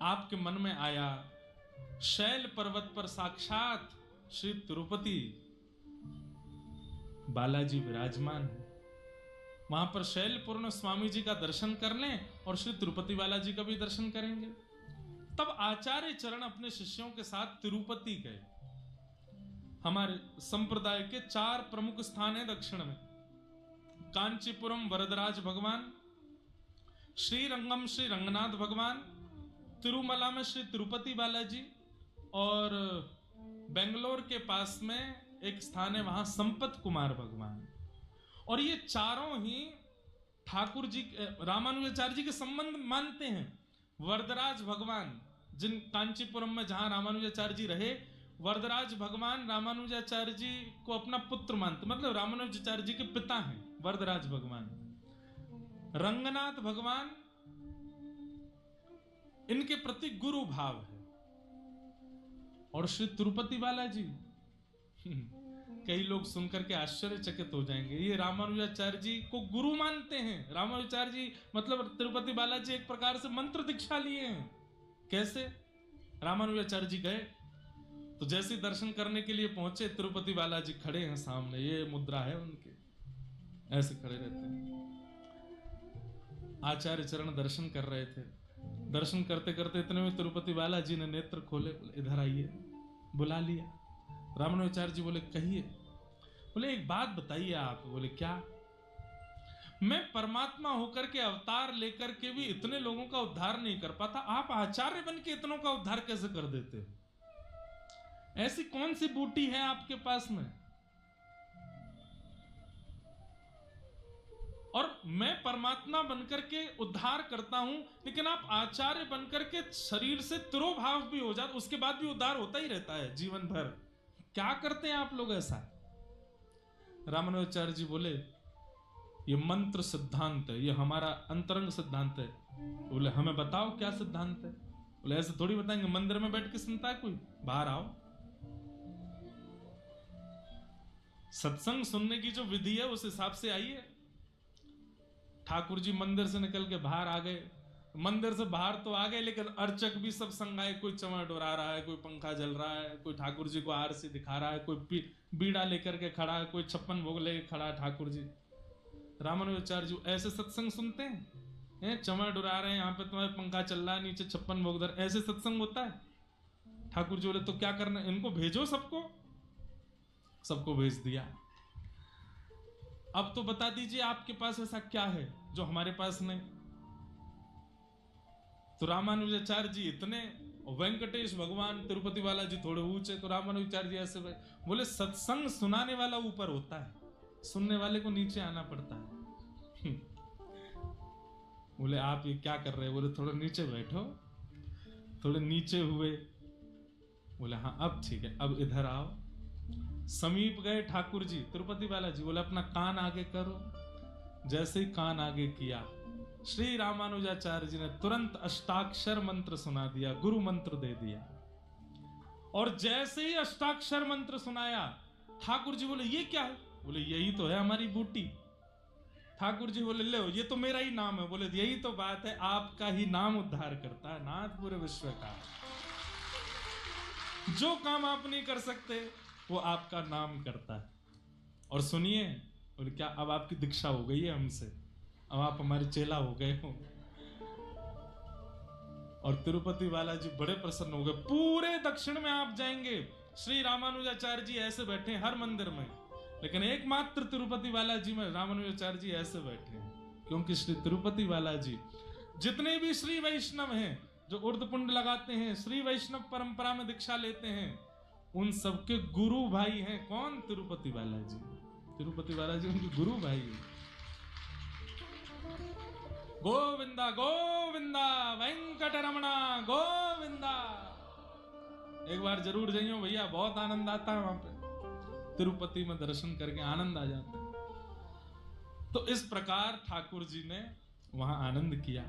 आपके मन में आया शैल पर्वत पर साक्षात श्री तिरुपति बालाजी विराजमान है, वहां पर शैलपूर्ण स्वामी जी का दर्शन कर लें और श्री तिरुपति बालाजी का भी दर्शन करेंगे। तब आचार्य चरण अपने शिष्यों के साथ तिरुपति गए। हमारे संप्रदाय के 4 प्रमुख स्थान हैं दक्षिण में, कांचीपुरम वरदराज भगवान, श्रीरंगम श्री रंगनाथ भगवान, तिरुमला में श्री तिरुपति बालाजी, और बेंगलोर के पास में एक स्थान है वहां संपत कुमार भगवान। और ये चारों ही ठाकुर जी रामानुजाचार्य जी के संबंध मानते हैं। वरदराज भगवान जिन कांचीपुरम में जहां रामानुजाचार्य जी रहे, वरदराज भगवान रामानुजाचार्य जी को अपना पुत्र मानते, मतलब रामानुजाचार्य जी के पिता हैं वरदराज भगवान। रंगनाथ भगवान इनके प्रति गुरु भाव है। और श्री तिरुपति बालाजी कई लोग सुनकर के आश्चर्यचकित हो जाएंगे, ये रामानुजाचार्य जी को गुरु मानते हैं। रामानुजाचार्य जी मतलब तिरुपति बालाजी एक प्रकार से मंत्र दीक्षा लिए हैं। कैसे? रामानुजाचार्य जी गए तो जैसे दर्शन करने के लिए पहुंचे, तिरुपति बालाजी खड़े हैं सामने, ये मुद्रा है उनके, ऐसे खड़े रहते हैं। आचार्य चरण दर्शन कर रहे थे, दर्शन करते करते इतने में तिरुपति बालाजी ने नेत्र खोले, बोले इधर आइए, बुला लिया। रामानुजाचार्य जी बोले कहिए। बोले एक बात बताइए आप। बोले क्या? मैं परमात्मा होकर के अवतार लेकर के भी इतने लोगों का उद्धार नहीं कर पाता, आप आचार्य बन के इतनों का उद्धार कैसे कर देते? ऐसी कौन सी बूटी है आपके पास में? और मैं परमात्मा बनकर के उद्धार करता हूं, लेकिन आप आचार्य बनकर के शरीर से तिरोभाव भी हो जाता, उसके बाद भी उद्धार होता ही रहता है जीवन भर। क्या करते हैं आप लोग ऐसा? रामानुजाचार्य जी बोले ये मंत्र सिद्धांत है, ये हमारा अंतरंग सिद्धांत है। बोले हमें बताओ क्या सिद्धांत है? बोले ऐसे थोड़ी बताएंगे, मंदिर में बैठ के सुनता है कोई, बाहर आओ। सत्संग सुनने की जो विधि है उस हिसाब से आइए। ठाकुर जी मंदिर से निकल के बाहर आ गए, मंदिर से बाहर तो आ गए, लेकिन अर्चक भी सब संग आए, कोई चमड़ डोरा रहा है, कोई पंखा जल रहा है, कोई ठाकुर जी को आरती दिखा रहा है, कोई बीड़ा लेकर के खड़ा है, कोई 56 भोग लेकर खड़ा है ठाकुर जी। रामानुजाचार्य जी ऐसे सत्संग सुनते हैं? चमड़ डुरा रहे हैं, यहाँ पे तुम्हारे पंखा चल रहा है, नीचे 56 भोग धर, ऐसे सत्संग होता है? ठाकुर जी बोले तो क्या करना, इनको भेजो, सबको भेज दिया। अब तो बता दीजिए आपके पास ऐसा क्या है जो हमारे पास नहीं? तो रामानुजाचार्य जी इतने, वेंकटेश भगवान तिरुपति बालाजी थोड़े ऊंचे, तो रामानुजाचार्य जी ऐसे बोले सत्संग सुनाने वाला ऊपर होता है, सुनने वाले को नीचे आना पड़ता है। बोले आप ये क्या कर रहे हैं? बोले थोड़ा नीचे बैठो। थोड़े नीचे हुए, बोले हाँ अब ठीक है, अब इधर आओ। समीप गए ठाकुर जी, तिरुपति बालाजी बोले अपना कान आगे करो। जैसे ही कान आगे किया, श्री रामानुजाचार्य जी ने तुरंत अष्टाक्षर मंत्र सुना दिया, गुरु मंत्र दे दिया। और जैसे ही अष्टाक्षर मंत्र सुनाया, ठाकुर जी बोले ये क्या है? बोले यही तो है हमारी बूटी। ठाकुर जी बोले ले ये तो मेरा ही नाम है। बोले यही तो बात है, आपका ही नाम उद्धार करता है नाथ पूरे विश्व का। जो काम आप नहीं कर सकते वो आपका नाम करता है। और सुनिए, बोले क्या अब आपकी दीक्षा हो गई है हमसे, अब आप हमारे चेला हो गए हो। और तिरुपति बालाजी बड़े प्रसन्न हो गए। पूरे दक्षिण में आप जाएंगे, श्री रामानुजाचार्य जी ऐसे बैठे हर मंदिर में, लेकिन एकमात्र तिरुपति बालाजी में रामानुजाचार्य जी ऐसे बैठे हैं। क्योंकि श्री तिरुपति बालाजी जितने भी श्री वैष्णव हैं जो उर्दपुंड लगाते हैं, श्री वैष्णव परंपरा में दीक्षा लेते हैं, उन सबके गुरु भाई हैं। कौन? तिरुपति बालाजी। तिरुपति बालाजी उनके गुरु भाई। गोविंदा गोविंदा वेंकटरमणा गोविंदा। एक बार जरूर जाइयो भैया, बहुत आनंद आता है वहां पे। तिरुपति में दर्शन करके आनंद आ जाता है। तो इस प्रकार ठाकुर जी ने वहां आनंद किया।